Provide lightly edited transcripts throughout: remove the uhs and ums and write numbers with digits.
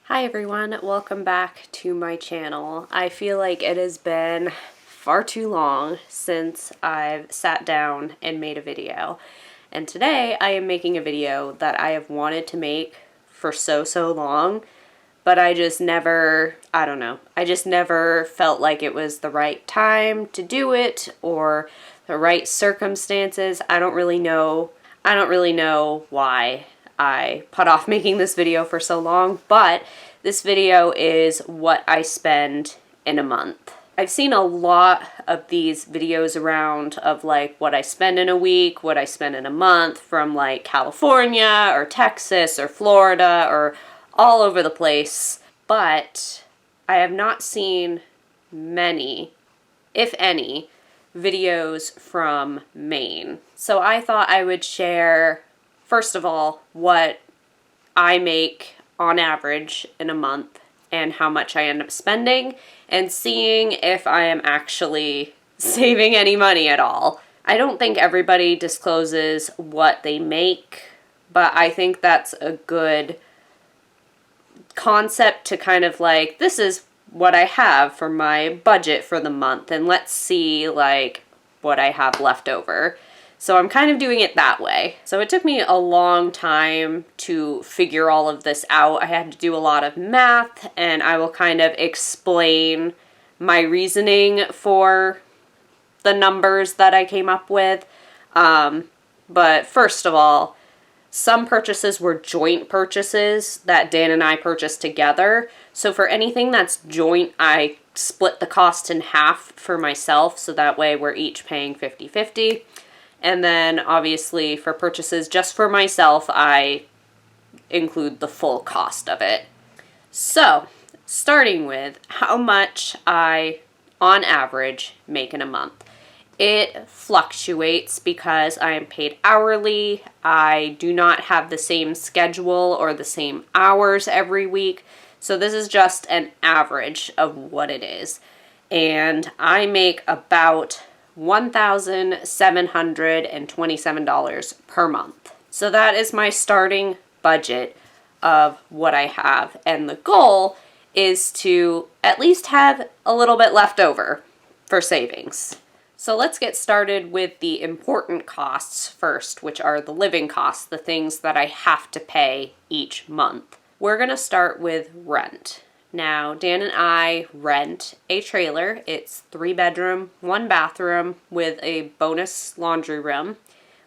Hi everyone, welcome back to my channel. I feel like it has been far too long since I've sat down and made a video. And today I am making a video that I have wanted to make for so long, but I just never, I just never felt like it was the right time to do it or the right circumstances. I don't really know why I put off making this video for so long, but this video is what I spend in a month. I've seen a lot of these videos around of like what I spend in a week, what I spend in a month from like California or Texas or Florida or all over the place, but I have not seen many, if any, videos from Maine. So I thought I would share, first of all, what I make on average in a month and how much I end up spending, and seeing if I am actually saving any money at all. I don't think everybody discloses what they make, but I think that's a good concept to kind of like, this is what I have for my budget for the month, and let's see like what I have left over. So I'm kind of doing it that way. So it took me a long time to figure all of this out. I had to do a lot of math, and I will kind of explain my reasoning for the numbers that I came up with. But first of all, some purchases were joint purchases that Dan and I purchased together. So for anything that's joint, I split the cost in half for myself, so that way we're each paying 50-50. And then obviously for purchases just for myself, I include the full cost of it. So starting with how much I, on average, make in a month. It fluctuates because I am paid hourly. I do not have the same schedule or the same hours every week. So this is just an average of what it is. And I make about $1,727 per month. So that is my starting budget of what I have. And the goal is to at least have a little bit left over for savings. So let's get started with the important costs first, which are the living costs, the things that I have to pay each month. We're going to start with rent. Now, Dan and I rent a trailer. It's 3-bedroom, 1 bathroom with a bonus laundry room.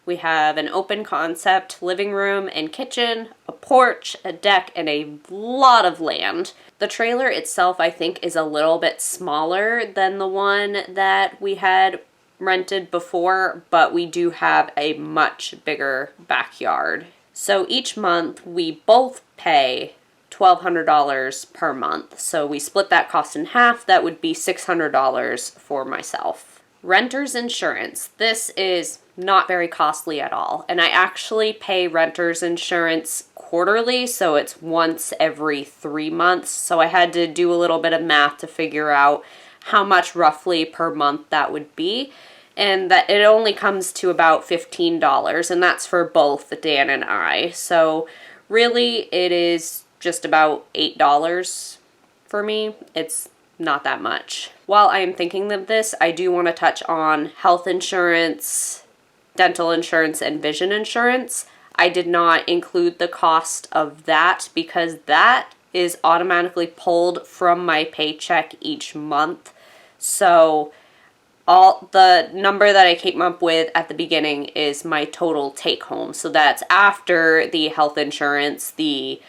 We have an open concept living room and kitchen, a porch, a deck, and a lot of land. The trailer itself, I think, is a little bit smaller than the one that we had rented before, but we do have a much bigger backyard. So each month we both pay $1,200 per month. So we split that cost in half. That would be $600 for myself. Renter's insurance. This is not very costly at all. And I actually pay renter's insurance quarterly, so it's once every 3 months. So I had to do a little bit of math to figure out how much roughly per month that would be. And that it only comes to about $15, and that's for both Dan and I. So really it is just about $8 for me. It's not that much. While I am thinking of this, I do want to touch on health insurance, dental insurance, and vision insurance. I did not include the cost of that because that is automatically pulled from my paycheck each month. So all the number that I came up with at the beginning is my total take home. So that's after the health insurance, the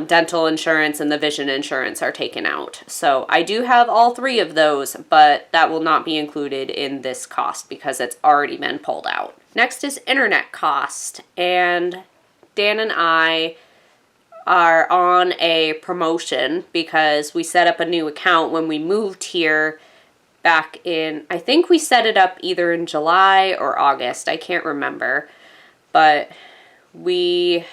dental insurance, and the vision insurance are taken out. So I do have all 3 of those, but that will not be included in this cost because it's already been pulled out. Next is internet cost, and Dan and I are on a promotion because we set up a new account when we moved here back in, I think we set it up either in July or August, I can't remember, but we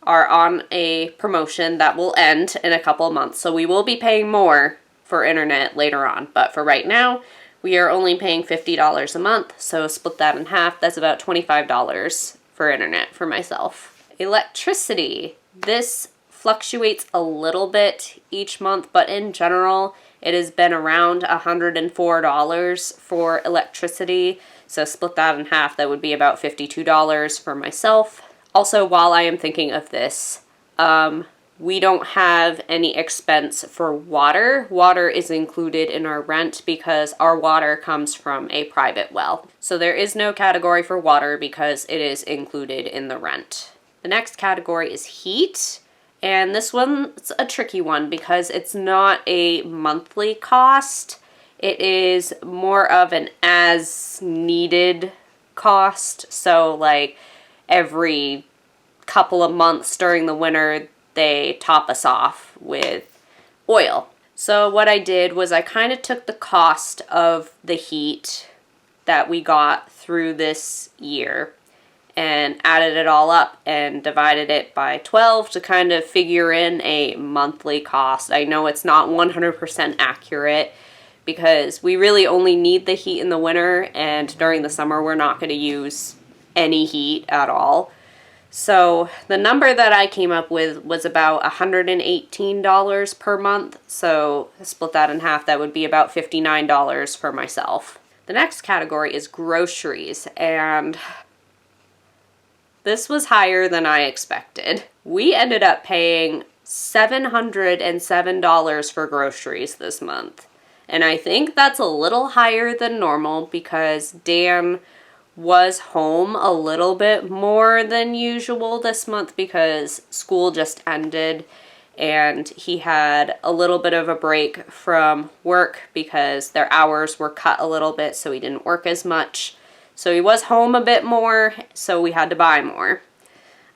are on a promotion that will end in a couple of months. So we will be paying more for internet later on. But for right now, we are only paying $50 a month. So split that in half. That's about $25 for internet for myself. Electricity. This fluctuates a little bit each month, but in general, it has been around $104 for electricity. So split that in half, that would be about $52 for myself. Also, while I am thinking of this, we don't have any expense for water. Water is included in our rent because our water comes from a private well. So there is no category for water because it is included in the rent. The next category is heat. And this one's a tricky one because it's not a monthly cost. It is more of an as needed cost. So like every couple of months during the winter, they top us off with oil. So what I did was I kind of took the cost of the heat that we got through this year and added it all up and divided it by 12 to kind of figure in a monthly cost. I know it's not 100% accurate because we really only need the heat in the winter, and during the summer we're not going to use any heat at all. So the number that I came up with was about $118 per month. So split that in half, that would be about $59 for myself. The next category is groceries, and this was higher than I expected. We ended up paying $707 for groceries this month. And I think that's a little higher than normal because Dan was home a little bit more than usual this month because school just ended and he had a little bit of a break from work because their hours were cut a little bit, so he didn't work as much. So he was home a bit more, so we had to buy more.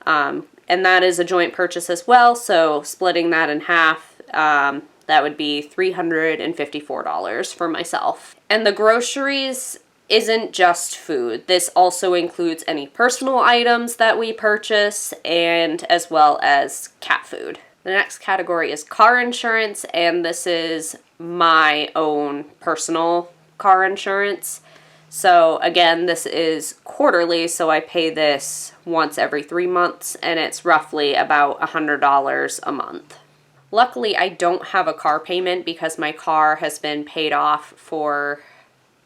And that is a joint purchase as well, so splitting that in half, that would be $354 for myself. And the groceries isn't just food. This also includes any personal items that we purchase and as well as cat food. The next category is car insurance, and this is my own personal car insurance. So again, this is quarterly, so I pay this once every 3 months, and it's roughly about $100 a month. Luckily, I don't have a car payment because my car has been paid off for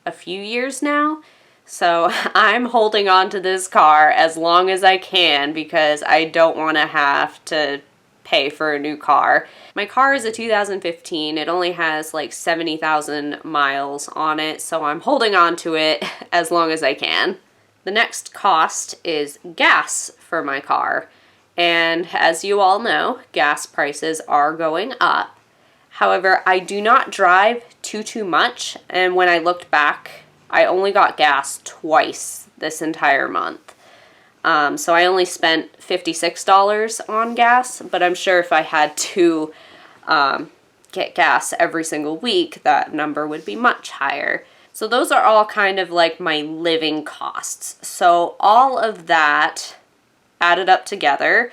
a few years now. So I'm holding on to this car as long as I can because I don't want to have to pay for a new car. My car is a 2015. It only has like 70,000 miles on it, so I'm holding on to it as long as I can. The next cost is gas for my car. And as you all know, gas prices are going up. However, I do not drive too much, and when I looked back, I only got gas twice this entire month. So I only spent $56 on gas, but I'm sure if I had to get gas every single week, that number would be much higher. So those are all kind of like my living costs. So all of that added up together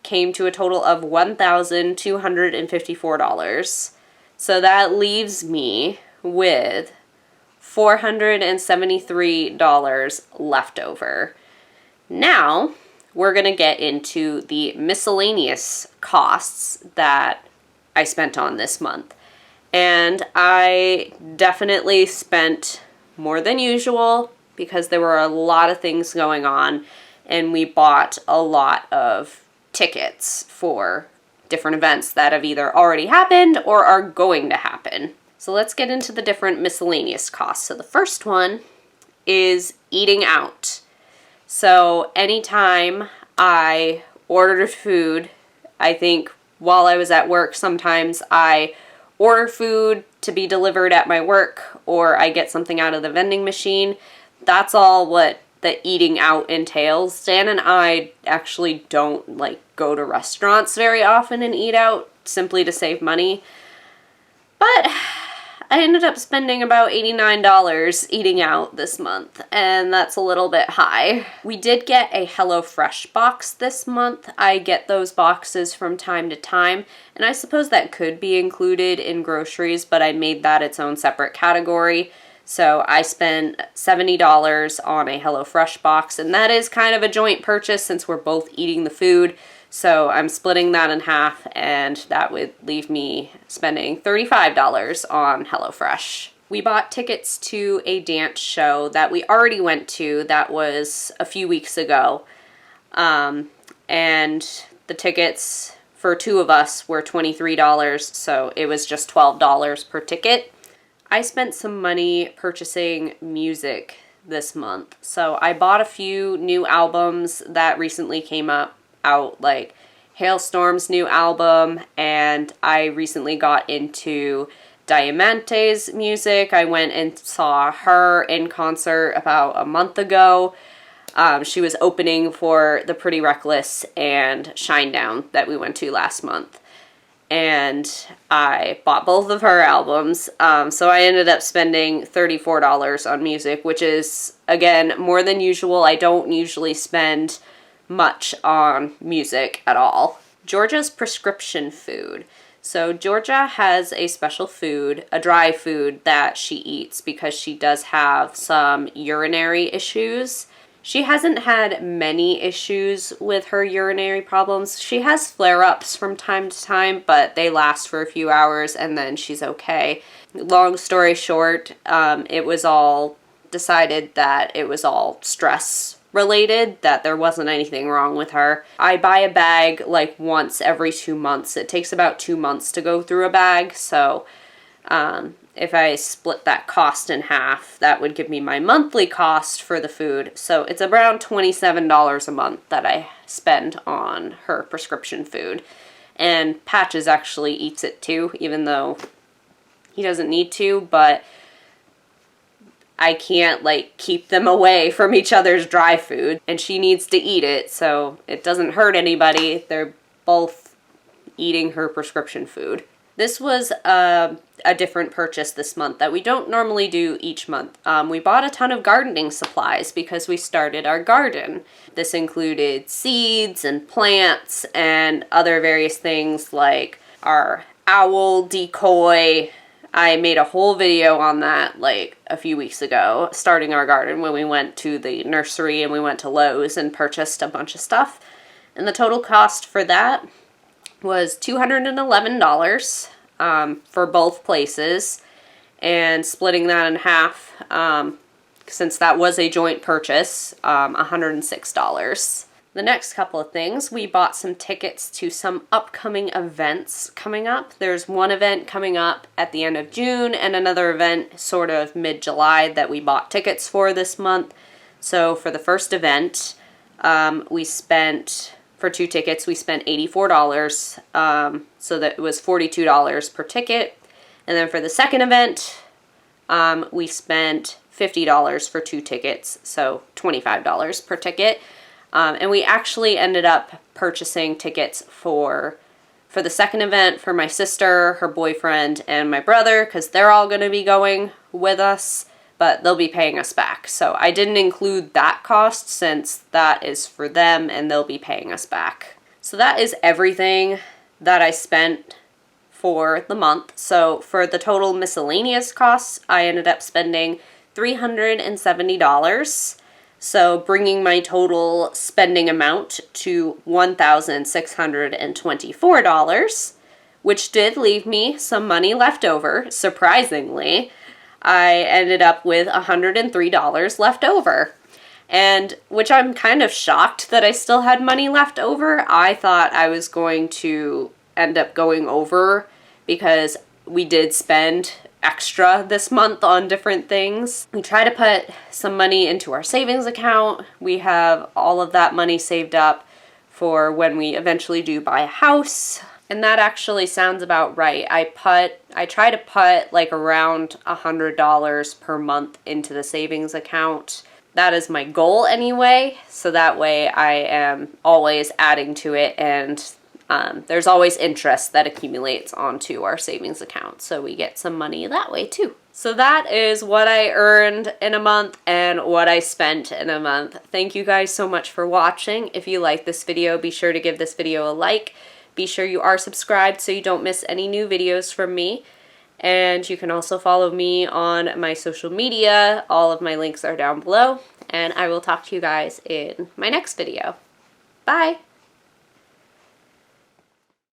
came to a total of $1,254. So that leaves me with $473 left over. Now, we're going to get into the miscellaneous costs that I spent on this month. And I definitely spent more than usual because there were a lot of things going on, and we bought a lot of tickets for different events that have either already happened or are going to happen. So let's get into the different miscellaneous costs. So the first one is eating out. So anytime I ordered food, I think while I was at work, sometimes I order food to be delivered at my work, or I get something out of the vending machine. That's all what the eating out entails. Dan and I actually don't like go to restaurants very often and eat out simply to save money. But I ended up spending about $89 eating out this month, and that's a little bit high. We did get a HelloFresh box this month. I get those boxes from time to time, and I suppose that could be included in groceries, but I made that its own separate category. So I spent $70 on a HelloFresh box, and that is kind of a joint purchase since we're both eating the food. So I'm splitting that in half, and that would leave me spending $35 on HelloFresh. We bought tickets to a dance show that we already went to that was a few weeks ago. And the tickets for two of us were $23, so it was just $12 per ticket. I spent some money purchasing music this month. So I bought a few new albums that recently came out, like Hailstorm's new album, and I recently got into Diamante's music. I went and saw her in concert about a month ago. She was opening for The Pretty Reckless and Shinedown that we went to last month. And I bought both of her albums. So I ended up spending $34 on music, which is, again, more than usual. I don't usually spend much on music at all. Georgia's prescription food. So Georgia has a special food, a dry food that she eats because she does have some urinary issues. She hasn't had many issues with her urinary problems. She has flare-ups from time to time, but they last for a few hours and then she's okay. Long story short, it was all decided that it was all stress related, that there wasn't anything wrong with her. I buy a bag like once every 2 months. It takes about 2 months to go through a bag, so if I split that cost in half, that would give me my monthly cost for the food. So it's around $27 a month that I spend on her prescription food. And Patches actually eats it too, even though he doesn't need to, but I can't like keep them away from each other's dry food, and she needs to eat it, so it doesn't hurt anybody. They're both eating her prescription food. This was a different purchase this month that we don't normally do each month. We bought a ton of gardening supplies because we started our garden. This included seeds and plants and other various things like our owl decoy. I made a whole video on that like a few weeks ago, starting our garden, when we went to the nursery and we went to Lowe's and purchased a bunch of stuff. And the total cost for that was $211 for both places, and splitting that in half, since that was a joint purchase, $106. The next couple of things, we bought some tickets to some upcoming events coming up. There's one event coming up at the end of June and another event sort of mid-July that we bought tickets for this month. So for the first event, for 2 tickets, we spent $84, so that it was $42 per ticket. And then for the second event, we spent $50 for 2 tickets, so $25 per ticket. And we actually ended up purchasing tickets for the second event for my sister, her boyfriend, and my brother, because they're all going to be going with us, but they'll be paying us back. So I didn't include that cost since that is for them and they'll be paying us back. So that is everything that I spent for the month. So for the total miscellaneous costs, I ended up spending $370. So bringing my total spending amount to $1,624, which did leave me some money left over, surprisingly. I ended up with $103 left over, and which I'm kind of shocked that I still had money left over. I thought I was going to end up going over because we did spend extra this month on different things. We try to put some money into our savings account. We have all of that money saved up for when we eventually do buy a house. And that actually sounds about right. I try to put like around $100 per month into the savings account. That is my goal anyway, so that way I am always adding to it, and there's always interest that accumulates onto our savings account, so we get some money that way too. So that is what I earned in a month and what I spent in a month. Thank you guys so much for watching. If you like this video, be sure to give this video a like. Be sure you are subscribed so you don't miss any new videos from me. And you can also follow me on my social media. All of my links are down below. And I will talk to you guys in my next video. Bye!